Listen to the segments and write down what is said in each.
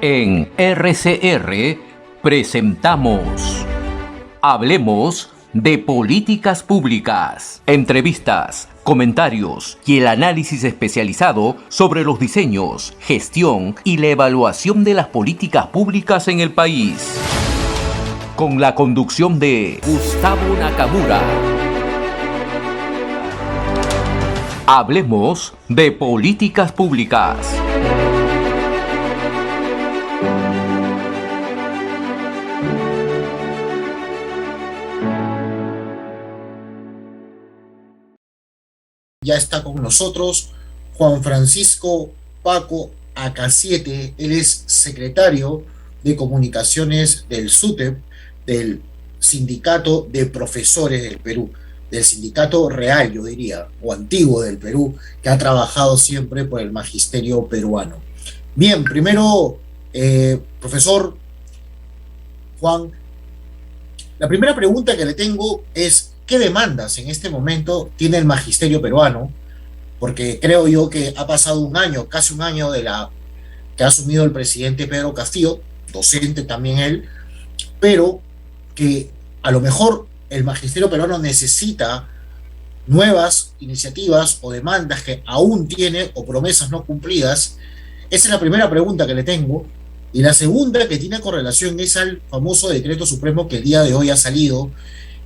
En RCR presentamos Hablemos de Políticas Públicas. Entrevistas, comentarios y el análisis especializado sobre los diseños, gestión y la evaluación de las políticas públicas en el país. Con la conducción de Gustavo Nakamura. Hablemos de Políticas Públicas. Ya está con nosotros Juan Francisco Paco Acasiete. Él es secretario de Comunicaciones del SUTEP, del Sindicato de Profesores del Perú, del Sindicato Real, yo diría, o antiguo del Perú, que ha trabajado siempre por el magisterio peruano. Bien, primero, profesor Juan, la primera pregunta que le tengo es: ¿qué demandas en este momento tiene el magisterio peruano? Porque creo yo que ha pasado un año, casi un año de la que ha asumido el presidente Pedro Castillo, docente también él, pero que a lo mejor el magisterio peruano necesita nuevas iniciativas o demandas que aún tiene o promesas no cumplidas. Esa es la primera pregunta que le tengo. Y la segunda, que tiene correlación, es al famoso decreto supremo que el día de hoy ha salido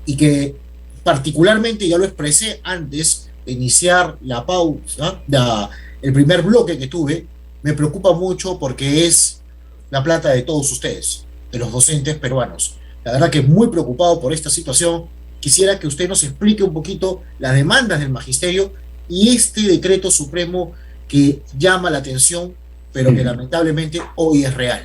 y que particularmente ya lo expresé antes de iniciar la pausa, el primer bloque que tuve. Me preocupa mucho porque es la plata de todos ustedes, de los docentes peruanos. La verdad que muy preocupado por esta situación. Quisiera que usted nos explique un poquito las demandas del magisterio y este decreto supremo que llama la atención, pero que lamentablemente hoy es real.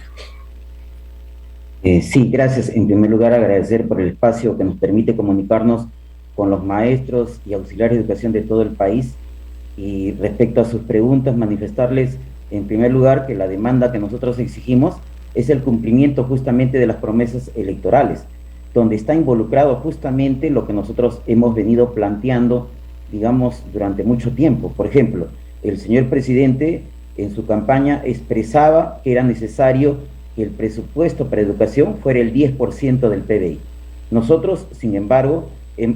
Sí, gracias. En primer lugar, agradecer por el espacio que nos permite comunicarnos con los maestros y auxiliares de educación de todo el país. Y respecto a sus preguntas, manifestarles en primer lugar que la demanda que nosotros exigimos es el cumplimiento justamente de las promesas electorales, donde está involucrado justamente lo que nosotros hemos venido planteando, digamos, durante mucho tiempo. Por ejemplo, el señor presidente en su campaña expresaba que era necesario que el presupuesto para educación fuera el 10% del PBI. Nosotros, sin embargo,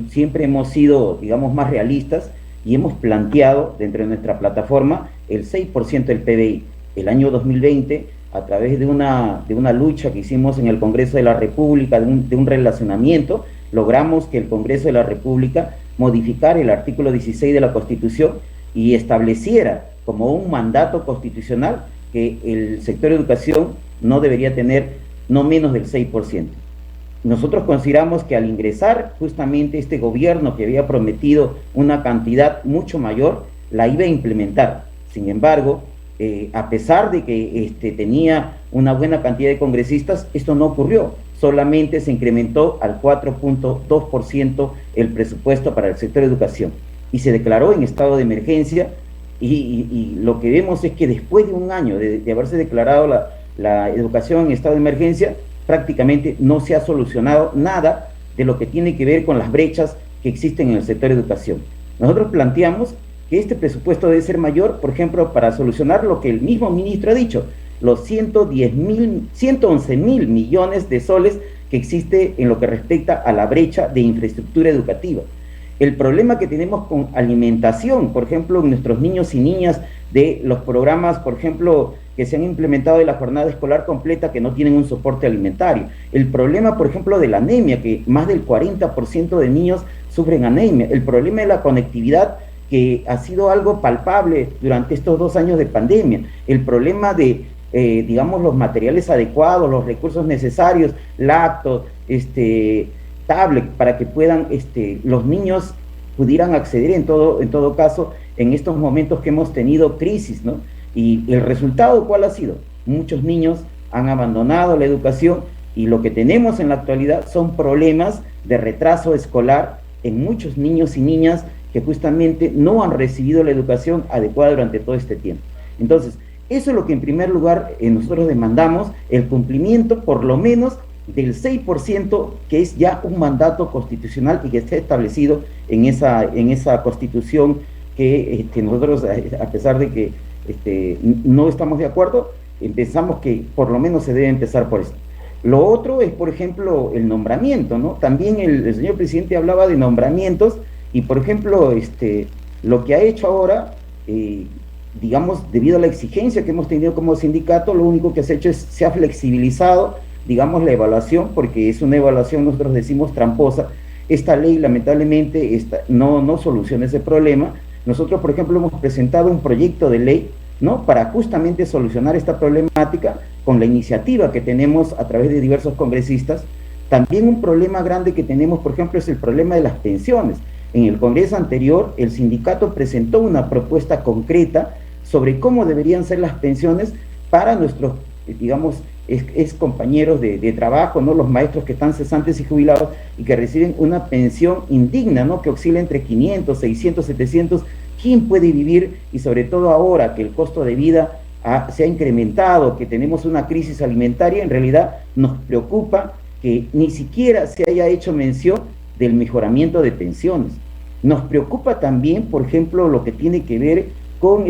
siempre hemos sido, digamos, más realistas y hemos planteado dentro de nuestra plataforma el 6% del PBI. El año 2020, a través de una lucha que hicimos en el Congreso de la República, de un relacionamiento, logramos que el Congreso de la República modificara el artículo 16 de la Constitución y estableciera como un mandato constitucional que el sector de educación no debería tener no menos del 6%. Nosotros consideramos que al ingresar justamente este gobierno que había prometido una cantidad mucho mayor, la iba a implementar. Sin embargo, a pesar de que tenía una buena cantidad de congresistas, esto no ocurrió. Solamente se incrementó al 4.2% el presupuesto para el sector de educación y se declaró en estado de emergencia. Y lo que vemos es que después de un año de haberse declarado la educación en estado de emergencia, prácticamente no se ha solucionado nada de lo que tiene que ver con las brechas que existen en el sector de educación. Nosotros planteamos que este presupuesto debe ser mayor, por ejemplo, para solucionar lo que el mismo ministro ha dicho, los 111.000 millones de soles que existe en lo que respecta a la brecha de infraestructura educativa. El problema que tenemos con alimentación, por ejemplo, en nuestros niños y niñas, de los programas, por ejemplo, que se han implementado de la jornada escolar completa, que no tienen un soporte alimentario. El problema, por ejemplo, de la anemia, que más del 40% de niños sufren anemia. El problema de la conectividad, que ha sido algo palpable durante estos 2 años de pandemia. El problema de, digamos, los materiales adecuados, los recursos necesarios, lácteos, tablet, para que puedan, los niños pudieran acceder en todo caso en estos momentos que hemos tenido crisis, ¿no? Y el resultado, ¿cuál ha sido? Muchos niños han abandonado la educación y lo que tenemos en la actualidad son problemas de retraso escolar en muchos niños y niñas que justamente no han recibido la educación adecuada durante todo este tiempo. Entonces, eso es lo que en primer lugar nosotros demandamos, el cumplimiento por lo menos del 6%, que es ya un mandato constitucional y que está establecido en esa constitución que nosotros, a pesar de que no estamos de acuerdo, pensamos que por lo menos se debe empezar por eso. Lo otro es, por ejemplo, el nombramiento, ¿no? También el señor presidente hablaba de nombramientos y, por ejemplo, lo que ha hecho ahora, digamos, debido a la exigencia que hemos tenido como sindicato, lo único que se ha hecho es, se ha flexibilizado, digamos, la evaluación, porque es una evaluación, nosotros decimos, tramposa. Esta ley, lamentablemente, no soluciona ese problema. Nosotros, por ejemplo, hemos presentado un proyecto de ley, ¿no?, para justamente solucionar esta problemática con la iniciativa que tenemos a través de diversos congresistas. También un problema grande que tenemos, por ejemplo, es el problema de las pensiones. En el Congreso anterior, el sindicato presentó una propuesta concreta sobre cómo deberían ser las pensiones para nuestros, digamos, ex compañeros de trabajo, ¿no?, los maestros que están cesantes y jubilados y que reciben una pensión indigna, ¿no?, que oscila entre 500, 600, 700. ¿Quién puede vivir? Y sobre todo ahora que el costo de vida se ha incrementado, que tenemos una crisis alimentaria, en realidad nos preocupa que ni siquiera se haya hecho mención del mejoramiento de pensiones. Nos preocupa también, por ejemplo, lo que tiene que ver con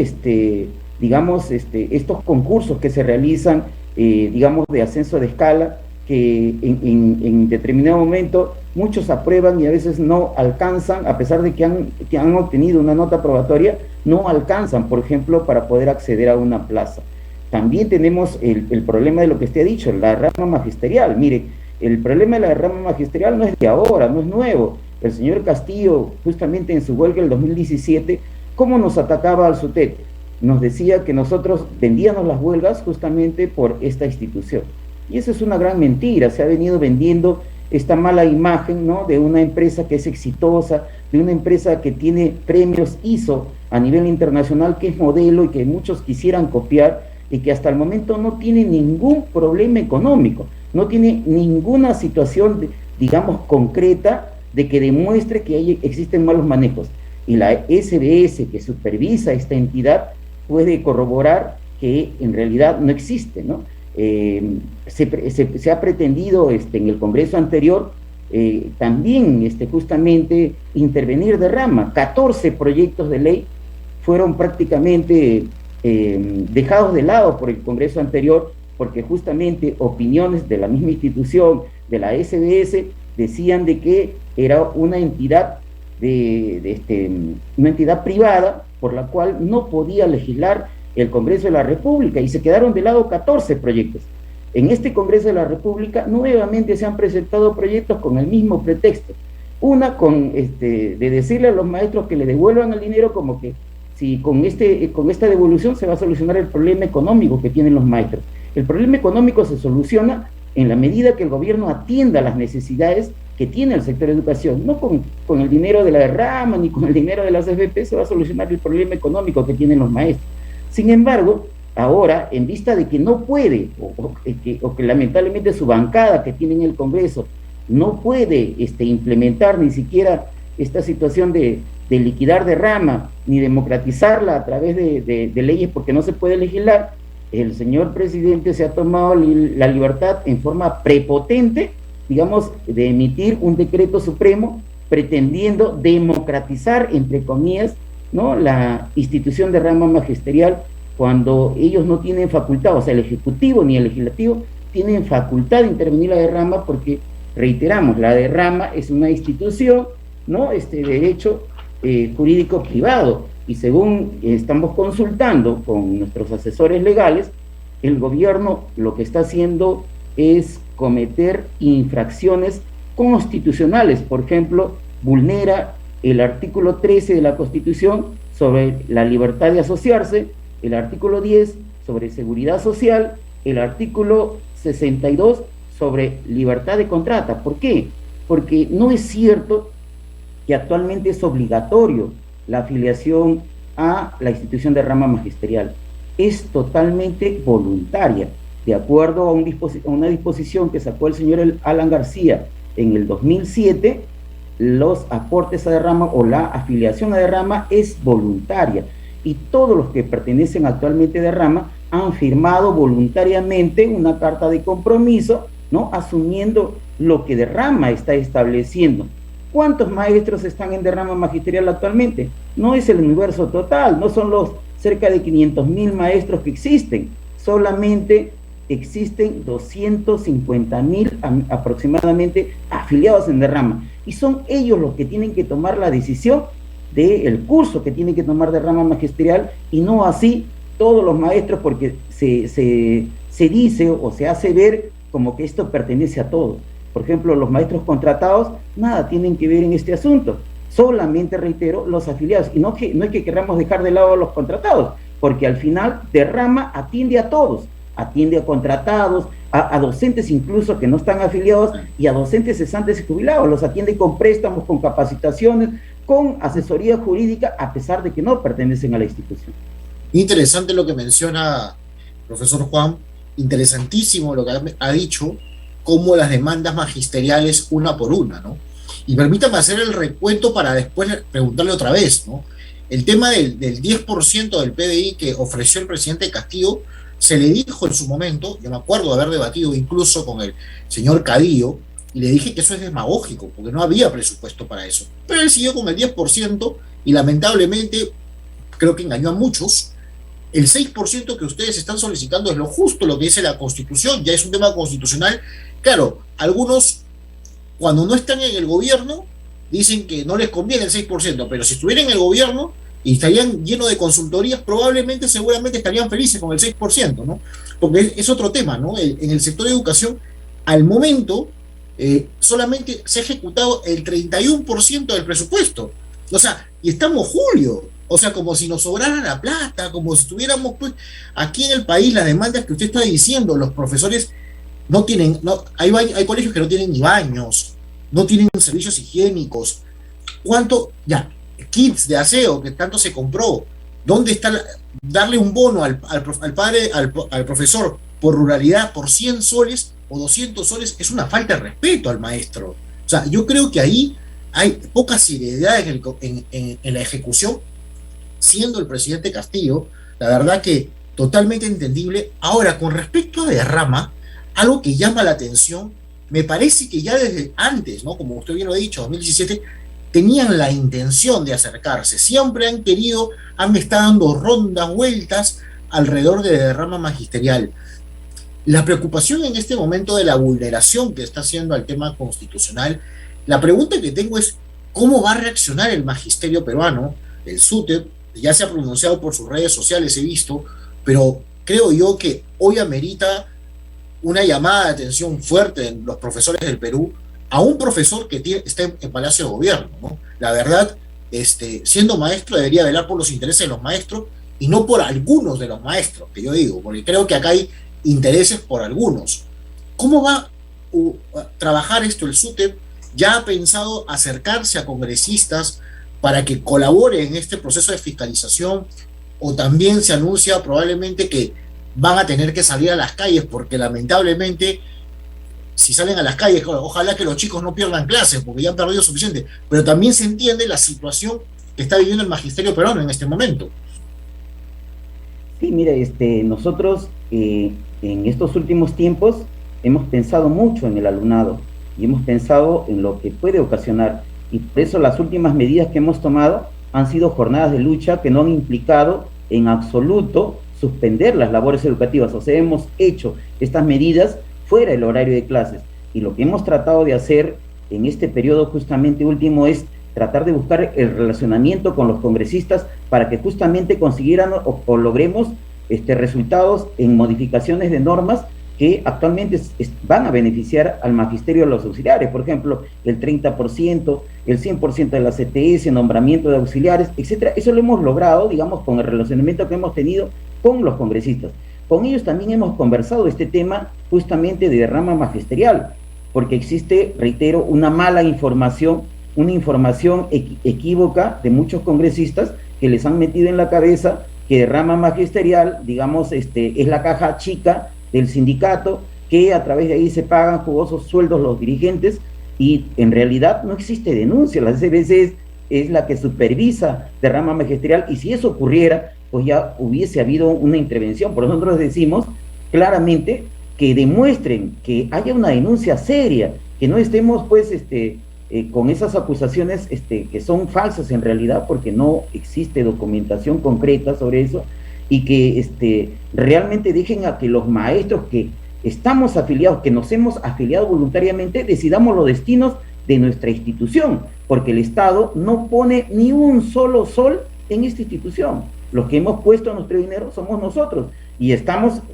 digamos, estos concursos que se realizan, digamos, de ascenso de escala, que en determinado momento muchos aprueban y a veces no alcanzan, a pesar de que han obtenido una nota probatoria, no alcanzan, por ejemplo, para poder acceder a una plaza. También tenemos el problema de lo que usted ha dicho, la rama magisterial. Mire, el problema de la rama magisterial no es de ahora, no es nuevo. El señor Castillo, justamente en su huelga del 2017, ¿cómo nos atacaba al SUTEP? Nos decía que nosotros vendíamos las huelgas justamente por esta institución. Y eso es una gran mentira. Se ha venido vendiendo esta mala imagen, ¿no?, de una empresa que es exitosa, de una empresa que tiene premios ISO a nivel internacional, que es modelo y que muchos quisieran copiar, y que hasta el momento no tiene ningún problema económico, no tiene ninguna situación, digamos, concreta de que demuestre que existen malos manejos. Y la SBS, que supervisa esta entidad, puede corroborar que en realidad no existe, ¿no? Se ha pretendido en el Congreso anterior también justamente intervenir de rama. 14 proyectos de ley fueron prácticamente dejados de lado por el Congreso anterior, porque justamente opiniones de la misma institución, de la SBS, decían de que era una entidad una entidad privada por la cual no podía legislar el Congreso de la República, y se quedaron de lado 14 proyectos. En este Congreso de la República nuevamente se han presentado proyectos con el mismo pretexto. Una de decirle a los maestros que le devuelvan el dinero, como que si con esta devolución se va a solucionar el problema económico que tienen los maestros. El problema económico se soluciona en la medida que el gobierno atienda las necesidades que tiene el sector de educación. No con el dinero de la derrama ni con el dinero de las AFP se va a solucionar el problema económico que tienen los maestros. Sin embargo, ahora, en vista de que no puede, o que lamentablemente su bancada que tiene en el Congreso no puede implementar ni siquiera esta situación de liquidar derrama, ni democratizarla a través de leyes, porque no se puede legislar, el señor presidente se ha tomado la libertad en forma prepotente, digamos, de emitir un decreto supremo pretendiendo democratizar, entre comillas, ¿no?, la institución de rama magisterial, cuando ellos no tienen facultad, o sea, el Ejecutivo ni el Legislativo tienen facultad de intervenir la derrama, porque, reiteramos, la derrama es una institución, ¿no?, derecho jurídico privado, y según estamos consultando con nuestros asesores legales, el gobierno lo que está haciendo es cometer infracciones constitucionales. Por ejemplo, vulnera el artículo 13 de la Constitución sobre la libertad de asociarse, el artículo 10 sobre seguridad social, el artículo 62 sobre libertad de contrata. ¿Por qué? Porque no es cierto que actualmente es obligatorio la afiliación a la institución de rama magisterial. Es totalmente voluntaria, de acuerdo a una disposición que sacó el señor Alan García en el 2007. Los aportes a derrama o la afiliación a derrama es voluntaria, y todos los que pertenecen actualmente a derrama han firmado voluntariamente una carta de compromiso, ¿no?, asumiendo lo que derrama está estableciendo. ¿Cuántos maestros están en derrama magisterial actualmente? No es el universo total, no son los cerca de 500.000 maestros que existen, solamente existen 250.000 aproximadamente afiliados en Derrama, y son ellos los que tienen que tomar la decisión del curso que tienen que tomar de rama magisterial, y no así todos los maestros, porque se dice o se hace ver como que esto pertenece a todos. Por ejemplo, los maestros contratados nada tienen que ver en este asunto, solamente, reitero, los afiliados. Y no es que queramos dejar de lado a los contratados, porque al final Derrama atiende a todos, atiende a contratados, a docentes incluso que no están afiliados, y a docentes cesantes y jubilados, los atiende con préstamos, con capacitaciones, con asesoría jurídica, a pesar de que no pertenecen a la institución. Interesante lo que menciona profesor Juan, interesantísimo lo que ha dicho, como las demandas magisteriales una por una, ¿no? Y permítame hacer el recuento para después preguntarle otra vez, ¿no? El tema del 10% del PBI que ofreció el presidente Castillo, se le dijo en su momento, yo me acuerdo de haber debatido incluso con el señor Cadillo, y le dije que eso es demagógico, porque no había presupuesto para eso. Pero él siguió con el 10% y lamentablemente creo que engañó a muchos. El 6% que ustedes están solicitando es lo justo, lo que dice la Constitución, ya es un tema constitucional. Claro, algunos cuando no están en el gobierno dicen que no les conviene el 6%, pero si estuvieran en el gobierno y estarían llenos de consultorías, seguramente estarían felices con el 6%, ¿no? Porque es otro tema, ¿no? En el sector de educación, al momento, solamente se ha ejecutado el 31% del presupuesto. O sea, y estamos julio, o sea, como si nos sobrara la plata, como si estuviéramos, pues, aquí en el país, las demandas que usted está diciendo, los profesores no tienen, hay colegios que no tienen ni baños, no tienen servicios higiénicos. ¿Cuánto? Ya, kits de aseo que tanto se compró. ¿Dónde está darle un bono al profesor por ruralidad por 100 soles o 200 soles? Es una falta de respeto al maestro. O sea, yo creo que ahí hay poca seriedad en la ejecución, siendo el presidente Castillo, la verdad que totalmente entendible. Ahora, con respecto a Derrama, algo que llama la atención, me parece que ya desde antes, ¿no? Como usted bien lo ha dicho, 2017, tenían la intención de acercarse, siempre han estado dando rondas, vueltas alrededor de Derrama magisterial. La preocupación en este momento de la vulneración que está haciendo al tema constitucional, la pregunta que tengo es, ¿cómo va a reaccionar el magisterio peruano? El SUTEP ya se ha pronunciado por sus redes sociales, he visto, pero creo yo que hoy amerita una llamada de atención fuerte en los profesores del Perú, a un profesor que está en Palacio de Gobierno, ¿no? La verdad, siendo maestro debería velar por los intereses de los maestros y no por algunos de los maestros, que yo digo, porque creo que acá hay intereses por algunos. ¿Cómo va a trabajar esto el SUTEP? ¿Ya ha pensado acercarse a congresistas para que colaboren en este proceso de fiscalización? ¿O también se anuncia probablemente que van a tener que salir a las calles, porque lamentablemente si salen a las calles, ojalá que los chicos no pierdan clases porque ya han perdido suficiente, pero también se entiende la situación que está viviendo el magisterio peruano en este momento? Sí, mira, nosotros en estos últimos tiempos hemos pensado mucho en el alumnado y hemos pensado en lo que puede ocasionar, y por eso las últimas medidas que hemos tomado han sido jornadas de lucha que no han implicado en absoluto suspender las labores educativas. O sea, hemos hecho estas medidas fuera del horario de clases, y lo que hemos tratado de hacer en este periodo justamente último es tratar de buscar el relacionamiento con los congresistas para que justamente consiguieran o logremos resultados en modificaciones de normas que actualmente van a beneficiar al magisterio, a los auxiliares. Por ejemplo, el 30%, el 100% de la CTS, nombramiento de auxiliares, etcétera. Eso lo hemos logrado, digamos, con el relacionamiento que hemos tenido con los congresistas. Con ellos también hemos conversado este tema justamente de derrama magisterial, porque existe, reitero, una mala información, una información equívoca de muchos congresistas que les han metido en la cabeza que derrama magisterial, digamos, es la caja chica del sindicato, que a través de ahí se pagan jugosos sueldos los dirigentes, y en realidad no existe denuncia. La CBC es la que supervisa derrama magisterial, y si eso ocurriera, pues ya hubiese habido una intervención. Por nosotros decimos claramente que demuestren que haya una denuncia seria, que no estemos pues con esas acusaciones que son falsas en realidad, porque no existe documentación concreta sobre eso, y que realmente dejen a que los maestros que estamos afiliados, que nos hemos afiliado voluntariamente, decidamos los destinos de nuestra institución, porque el Estado no pone ni un solo sol en esta institución. Los que hemos puesto nuestro dinero somos nosotros, y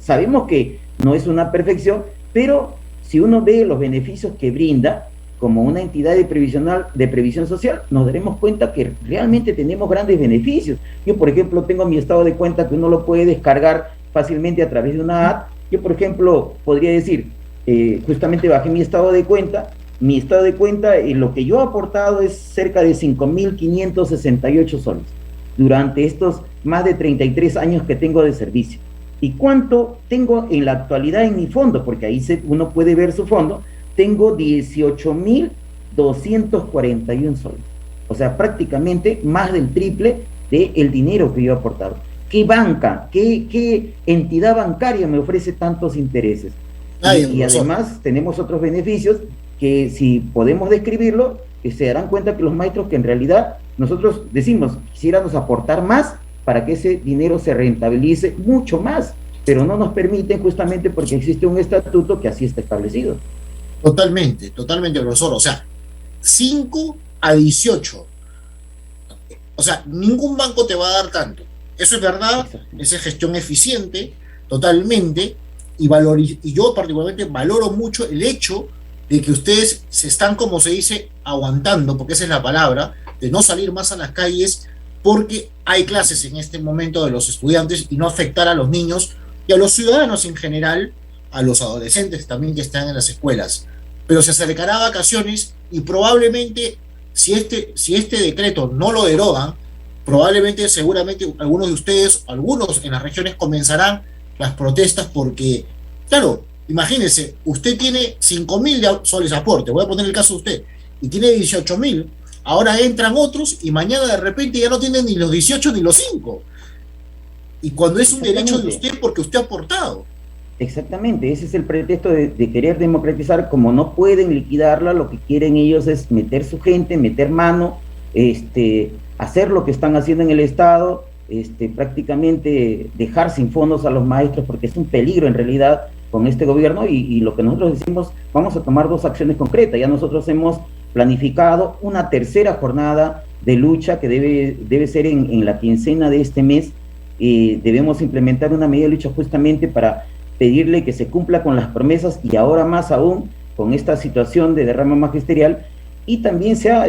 sabemos que no es una perfección, pero si uno ve los beneficios que brinda como una entidad de previsión social, nos daremos cuenta que realmente tenemos grandes beneficios. Yo, por ejemplo, tengo mi estado de cuenta que uno lo puede descargar fácilmente a través de una app. Yo, por ejemplo, podría decir, justamente bajé mi estado de cuenta, lo que yo he aportado es cerca de 5.568 soles durante estos más de 33 años que tengo de servicio. ¿Y cuánto tengo en la actualidad en mi fondo? Porque ahí uno puede ver su fondo. Tengo 18.241 soles. O sea, prácticamente más del triple del dinero que yo he aportado. ¿Qué banca, qué entidad bancaria me ofrece tantos intereses? Y además tenemos otros beneficios que, si podemos describirlo, se darán cuenta que los maestros, que en realidad nosotros decimos, quisiéramos aportar más para que ese dinero se rentabilice mucho más, pero no nos permiten, justamente porque existe un estatuto que así está establecido. Totalmente, profesor. O sea, 5 a 18. O sea, ningún banco te va a dar tanto. Eso es verdad, esa es gestión eficiente, totalmente, y yo particularmente valoro mucho el hecho de que ustedes se están, como se dice, aguantando, porque esa es la palabra, de no salir más a las calles, porque hay clases en este momento de los estudiantes y no afectar a los niños y a los ciudadanos en general, a los adolescentes también que están en las escuelas. Pero se acercará a vacaciones y probablemente, si este decreto no lo derogan, probablemente, seguramente, algunos de ustedes, algunos en las regiones, comenzarán las protestas porque, claro, imagínense, usted tiene 5.000 soles de aporte, voy a poner el caso de usted, y tiene 18.000, ahora entran otros y mañana de repente ya no tienen ni los 18 ni los 5. Y cuando es un derecho de usted porque usted ha aportado. Exactamente, ese es el pretexto de querer democratizar. Como no pueden liquidarla, lo que quieren ellos es meter su gente, meter mano, hacer lo que están haciendo en el Estado, prácticamente dejar sin fondos a los maestros, porque es un peligro en realidad con este gobierno. Y lo que nosotros decimos, vamos a tomar 2 acciones concretas. Ya nosotros hemos planificado una tercera jornada de lucha que debe ser en la quincena de este mes. Debemos implementar una medida de lucha justamente para pedirle que se cumpla con las promesas, y ahora más aún con esta situación de derrama magisterial. Y también se ha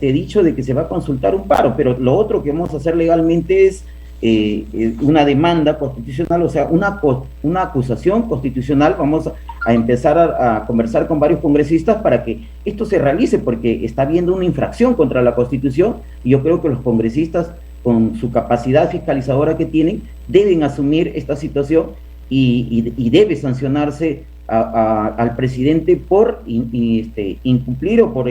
dicho de que se va a consultar un paro, pero lo otro que vamos a hacer legalmente es una demanda constitucional, o sea, una acusación constitucional. Vamos a empezar a conversar con varios congresistas para que esto se realice, porque está habiendo una infracción contra la Constitución, y yo creo que los congresistas, con su capacidad fiscalizadora que tienen, deben asumir esta situación y debe sancionarse al presidente por incumplir o por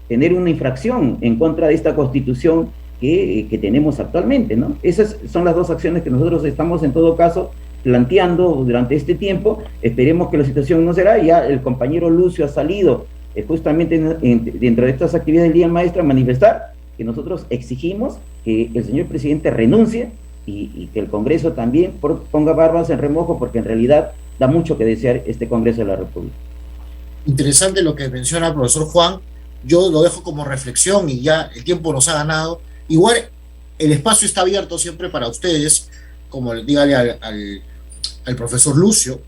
tener una infracción en contra de esta Constitución que tenemos actualmente, ¿no? Esas son las 2 acciones que nosotros estamos en todo caso planteando durante este tiempo. Esperemos que la situación no será. Ya el compañero Lucio ha salido justamente dentro de estas actividades del Día del Maestro a manifestar que nosotros exigimos que el señor presidente renuncie y que el Congreso también ponga barbas en remojo, porque en realidad da mucho que desear este Congreso de la República. Interesante lo que menciona el profesor Juan. Yo lo dejo como reflexión y ya el tiempo nos ha ganado. Igual el espacio está abierto siempre para ustedes, como dígale al profesor Lucio,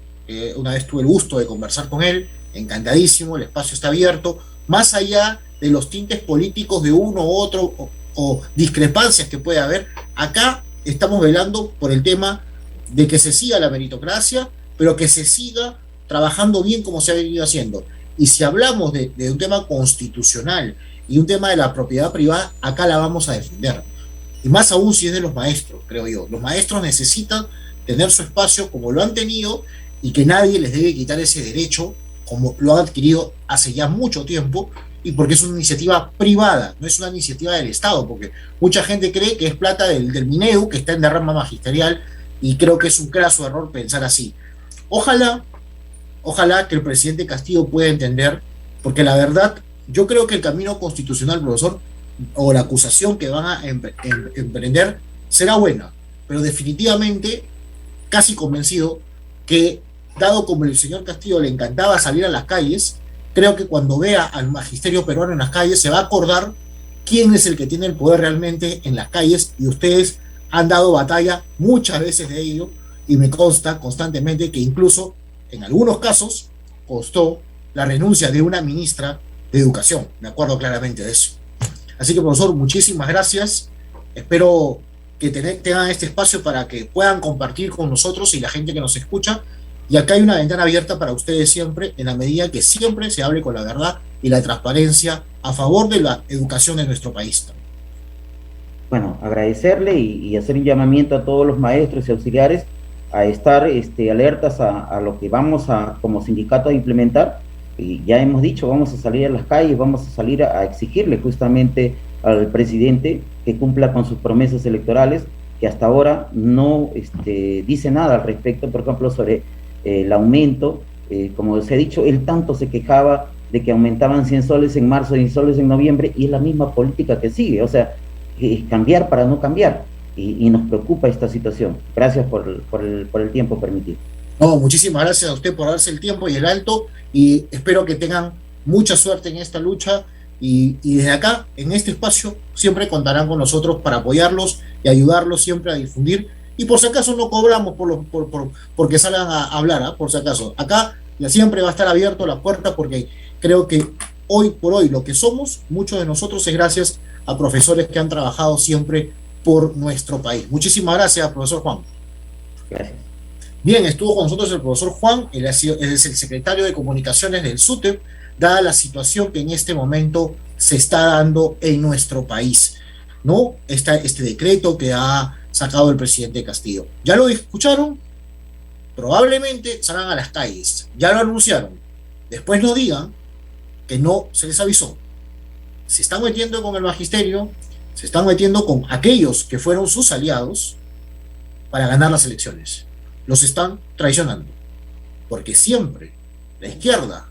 una vez tuve el gusto de conversar con él, encantadísimo, el espacio está abierto, más allá de los tintes políticos de uno u otro o discrepancias que puede haber. Acá estamos velando por el tema de que se siga la meritocracia, pero que se siga trabajando bien como se ha venido haciendo. Y si hablamos de un tema constitucional y un tema de la propiedad privada, acá la vamos a defender. Y más aún si es de los maestros, creo yo. Los maestros necesitan tener su espacio como lo han tenido, y que nadie les debe quitar ese derecho como lo han adquirido hace ya mucho tiempo, y porque es una iniciativa privada, no es una iniciativa del Estado, porque mucha gente cree que es plata del Mineu, que está en derrama magisterial, y creo que es un craso error pensar así. Ojalá que el presidente Castillo pueda entender, porque la verdad, yo creo que el camino constitucional, profesor, o la acusación que van a emprender será buena, pero definitivamente casi convencido que, dado como el señor Castillo le encantaba salir a las calles, creo que cuando vea al magisterio peruano en las calles se va a acordar quién es el que tiene el poder realmente en las calles, y ustedes han dado batalla muchas veces de ello, y me consta constantemente que incluso en algunos casos costó la renuncia de una ministra de Educación. Me acuerdo claramente de eso. Así que, profesor, muchísimas gracias. Espero que tengan este espacio para que puedan compartir con nosotros y la gente que nos escucha. Y acá hay una ventana abierta para ustedes siempre, en la medida que siempre se hable con la verdad y la transparencia a favor de la educación en nuestro país. Bueno, agradecerle y hacer un llamamiento a todos los maestros y auxiliares a estar alertas a lo que vamos a, como sindicato, a implementar. Y ya hemos dicho, vamos a salir a las calles, vamos a salir a exigirle justamente al presidente que cumpla con sus promesas electorales, que hasta ahora no dice nada al respecto, por ejemplo, sobre el aumento. Como se ha dicho, él tanto se quejaba de que aumentaban 100 soles en marzo y 100 soles en noviembre, y es la misma política que sigue, o sea, cambiar para no cambiar, y nos preocupa esta situación. Gracias por el tiempo permitido. No, muchísimas gracias a usted por darse el tiempo y el alto, y espero que tengan mucha suerte en esta lucha, y desde acá, en este espacio, siempre contarán con nosotros para apoyarlos y ayudarlos siempre a difundir. Y por si acaso no cobramos porque salgan a hablar, por si acaso. Acá ya siempre va a estar abierto la puerta, porque creo que hoy por hoy lo que somos, muchos de nosotros, es gracias a profesores que han trabajado siempre por nuestro país. Muchísimas gracias, profesor Juan. Gracias. Bien, estuvo con nosotros el profesor Juan, él es el secretario de Comunicaciones del SUTEP, dada la situación que en este momento se está dando en nuestro país, ¿no? Este decreto que ha sacado el presidente Castillo. ¿Ya lo escucharon? Probablemente salgan a las calles. Ya lo anunciaron. Después no digan que no se les avisó. Se están metiendo con el magisterio, se están metiendo con aquellos que fueron sus aliados para ganar las elecciones. Los están traicionando. Porque siempre la izquierda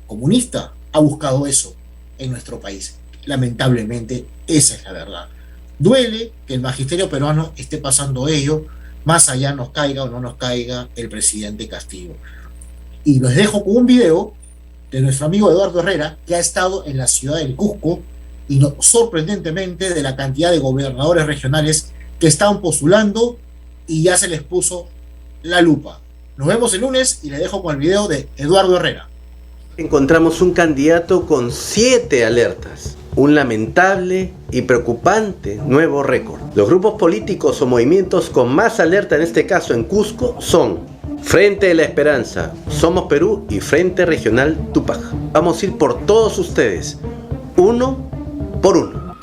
comunista ha buscado eso en nuestro país. Lamentablemente, esa es la verdad. Duele que el magisterio peruano esté pasando ello, más allá nos caiga o no nos caiga el presidente Castillo. Y los dejo con un video de nuestro amigo Eduardo Herrera, que ha estado en la ciudad del Cusco, y sorprendentemente de la cantidad de gobernadores regionales que estaban postulando y ya se les puso la lupa. Nos vemos el lunes y le dejo con el video de Eduardo Herrera. Encontramos un candidato con 7 alertas, un lamentable y preocupante nuevo récord. Los grupos políticos o movimientos con más alerta en este caso en Cusco son Frente de la Esperanza, Somos Perú y Frente Regional Tupac. Vamos a ir por todos ustedes, uno por uno.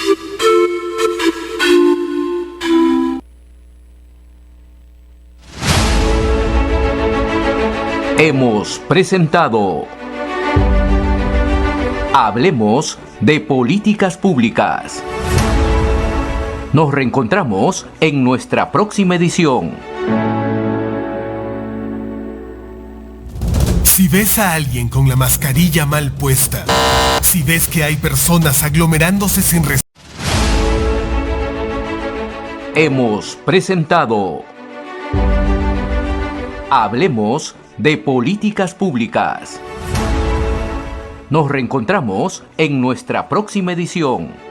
Hemos presentado Hablemos de Políticas Públicas. Nos reencontramos en nuestra próxima edición. Si ves a alguien con la mascarilla mal puesta, si ves que hay personas aglomerándose sin respeto. Hemos presentado Hablemos de Políticas Públicas. Nos reencontramos en nuestra próxima edición.